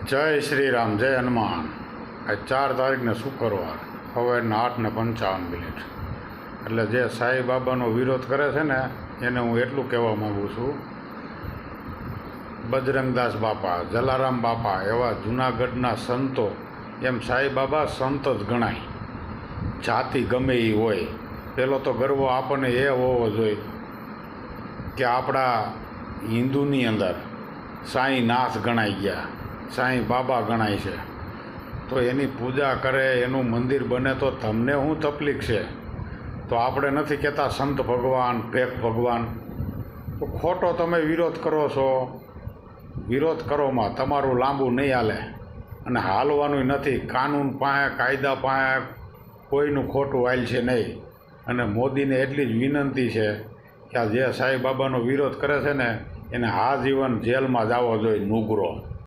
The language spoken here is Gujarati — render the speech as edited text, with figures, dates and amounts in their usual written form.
જય શ્રી રામ, જય હનુમાન। આ 4 તારીખને શુક્રવાર સવારના 8:55। એટલે જે સાંઈ બાબાનો વિરોધ કરે છે ને એને હું એટલું કહેવા માગું છું, બજરંગદાસ બાપા, જલારામ બાપા એવા જૂનાગઢના સંતો, એમ સાંઈ બાબા સંત જ ગણાય, જાતિ ગમે એ હોય। પહેલો તો ગર્વ આપણને એ હોવો જોઈએ કે આપણા હિન્દુની અંદર સાંઈ નાથ ગણાઈ ગયા, સાંઈ બાબા ગણાય છે, તો એની પૂજા કરે, એનું મંદિર બને તો તમને શું તકલીફ છે? તો આપણે નથી કહેતા સંત ભગવાન, ફેક ભગવાન। તો ખોટો તમે વિરોધ કરો છો, વિરોધ કરોમાં તમારું લાંબુ નહીં હાલે અને હાલવાનું નથી। કાનૂન પાસે, કાયદા પાસે કોઈનું ખોટું હાલ છે નહીં। અને મોદીને એટલી જ વિનંતી છે કે આ જે સાંઈ બાબાનો વિરોધ કરે છે ને એને આજીવન જેલમાં જવો જોઈએ, નુગરો।